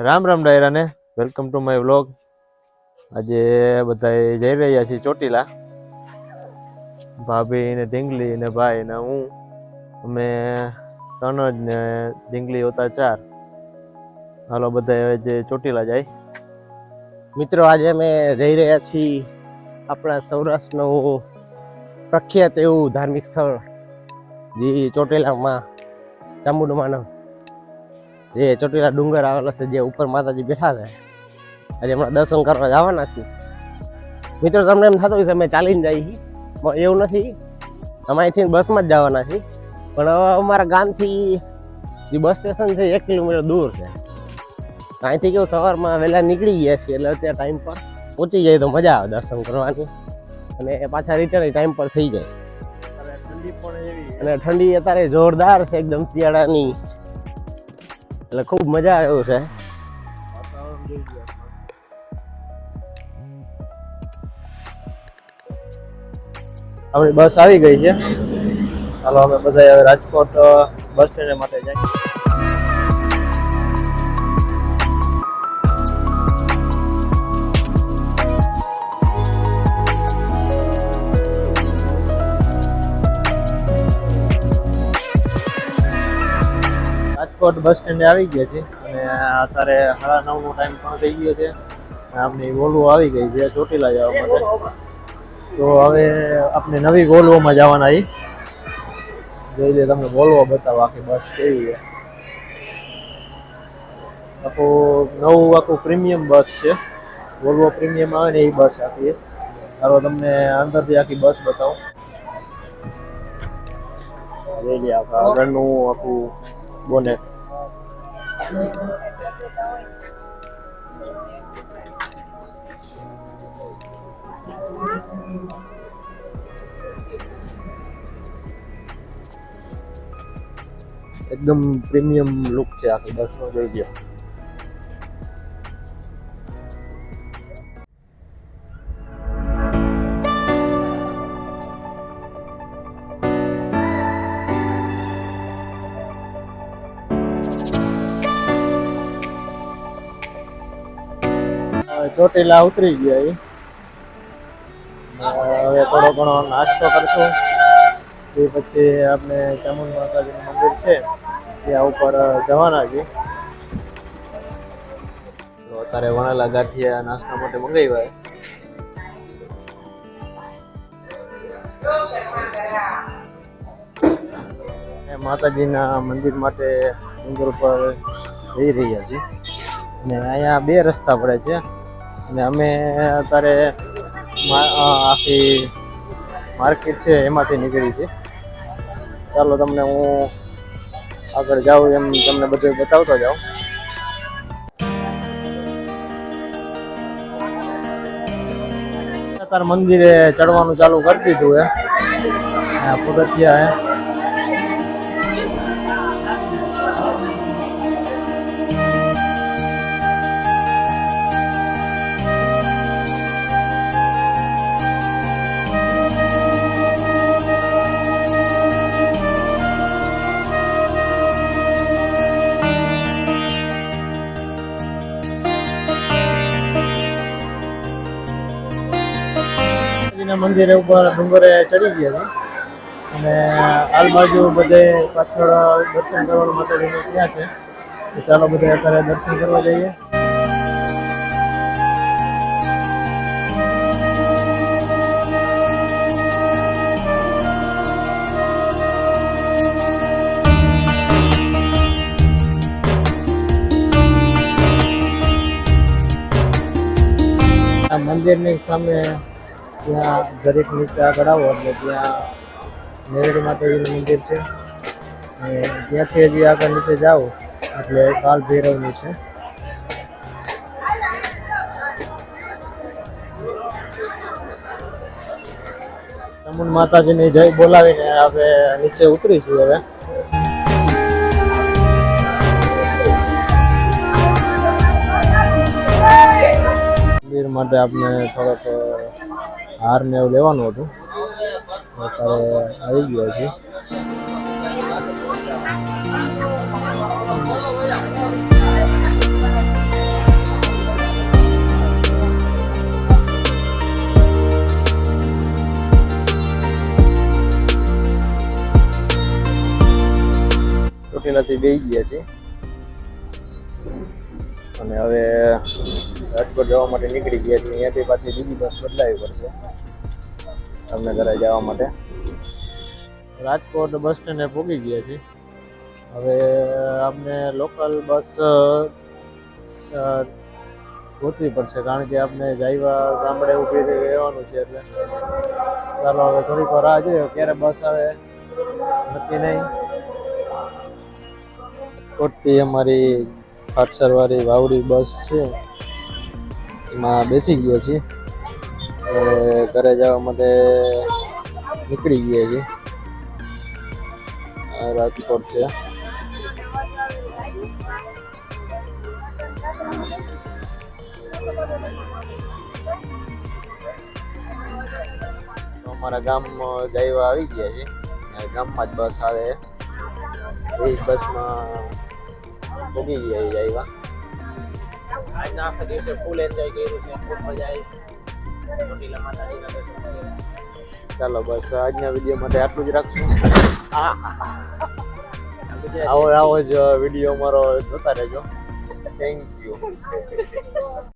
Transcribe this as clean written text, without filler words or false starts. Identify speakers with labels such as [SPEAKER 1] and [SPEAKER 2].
[SPEAKER 1] રામ રામ ડાયરા ને welcome to my vlog. આજે બધા જઈ રહ્યા છીએ ચોટીલા. ભાભી ને ઢીંગલી ને ભાઈ ને હું, અમે 3 જ ને ઢીંગલી હતા 4. હાલો બધા જે ચોટીલા જાય.
[SPEAKER 2] મિત્રો આજે અમે જઈ રહ્યા છીએ આપણા સૌરાષ્ટ્રનું પ્રખ્યાત એવું ધાર્મિક સ્થળ જે ચોટીલામાં ચામુંડમાનો જે ચોટીલા ડુંગર આવેલો છે, જે ઉપર માતાજી બેઠા છે. આજે હમણાં દર્શન કરવા જવાના છીએ. મિત્રો તમને એમ થતું હોય કે અમે ચાલીને જઈએ, પણ એવું નથી. અમે અહીંથી બસમાં જ જવાના છીએ, પણ અમારા ગામથી જે બસ સ્ટેશન છે 1 કિલોમીટર દૂર છે. અહીંથી કેવું સવારમાં વહેલા નીકળી ગયા છીએ એટલે અત્યારે ટાઈમ પર પહોંચી જાય તો મજા આવે દર્શન કરવાની, અને પાછા રિટર્ન ટાઈમ પર થઈ જાય. અને ઠંડી અત્યારે જોરદાર છે, એકદમ શિયાળાની, એટલે ખૂબ મજા આવે એવું છે.
[SPEAKER 1] આપણી બસ આવી ગઈ છે. હાલો અમે બધા હવે રાજકોટ બસ સ્ટેન્ડ માટે જાય. રાજકોટ બસ સ્ટેન્ડે આવી ગયા છે અને અત્યારે 9:30નો ટાઈમ પણ થઈ ગયો છે. આપણી વોલ્વો આવી ગઈ છે ચોટીલા જવા માટે. તો હવે આપણે નવી વોલ્વોમાં જવાના છીએ. જોઈ લે, તમને વોલ્વો બતાવો આખી બસ કેવી છે. આખું પ્રીમિયમ બસ છે. વોલ્વો પ્રીમિયમ આવે ને એ બસ આખી. ચાલો તમને અંદરથી આખી બસ બતાવો. જોઈ લે આગળનું આખું બોનેટ. એકદમ પ્રીમિયમ લુક છે આખી બસનો, જોઈ લો. ચોટીલા ઉતરી ગયા. હવે થોડો ઘણો નાસ્તો કરશું, એ પછી આપણે ચામુંડ માતાજીનું મંદિર છે ત્યાં ઉપર જવાના છીએ. તો અત્યારે વણેલા ગાંઠિયા નાસ્તા માટે મંગાવ્યા. માતાજીના મંદિર માટે ડુંગર ઉપર જઈ રહ્યા છીએ, અને અહીંયા 2 રસ્તા પડે છે. અને અમે અત્યારે આખી માર્કેટ છે એમાંથી નીકળી છે. ચાલો તમને હું આગળ જાઉં એમ તમને બધું બતાવતો જાઉં. અત્યારે મંદિરે ચડવાનું ચાલુ કરી દીધું હે, પગથિયા હે. મંદિરે ઉપર ડુંગરે ચડી ગયા છે, અને આલ બાજુ બધે પાછળ દર્શન કરવાનું માતાજીનું ત્યાં છે. તો ચાલો બધા અત્યારે દર્શન કરવા જઈએ. આ મંદિરની સામે ત્યાં દરેક નીચે આગળ આવો એટલે ત્યાં મેરડી માતાજીનું મંદિર છે, અને ત્યાંથી હજી આગળ નીચે જાઓ એટલે કાલ ભૈરવનું છે. ચામુંડ માતાજીની જય બોલાવીને હવે નીચે ઉતરી છીએ. હવે મંદિર માટે આપણે થોડોક હાર ને એવું લેવાનું હતું, અત્યારે આવી ગયો છે. બસમાંથી બેસી ગયા છીએ અને હવે રાજકોટ જવા માટે નીકળી ગયા છીએ. અહીંયાથી પાછી બીજી બસ બદલાવી પડશે તમને ઘરે જવા માટે. રાજકોટ બસ સ્ટેન્ડે પહોંચી ગયા છીએ. હવે અમને લોકલ બસ ગોતવી પડશે કારણ કે આપણે જાયવા ગામડે ઊભી રહેવાનું છે. એટલે ચાલો હવે થોડીક વાર રાહ જોઈએ ક્યારે બસ આવે નક્કી નહીં. રાજકોટથી અમારી હાટસરવાળી વાવડી બસ છે એમાં બેસી ગયા છીએ. હવે ઘરે જવા માટે નીકળી ગયા છીએ. આ રાજકોટ છે. અમારા ગામ જાયવા આવી ગયા છે. ગામમાં જ બસ આવે એ જ બસમાં પહોંચી ગયા જાયવા.
[SPEAKER 2] આજના આખા દિવસે ફૂલ એન્જોય કર્યું છે, ખૂબ મજા આવી. ચોટીલા માતાજીના દર્શન કર્યા.
[SPEAKER 1] ચાલો બસ આજના વિડીયો માટે આટલું જ રાખશું.
[SPEAKER 2] ગુજરાતી
[SPEAKER 1] આવો જ વિડીયો અમારો જોતા રહેજો. Thank you.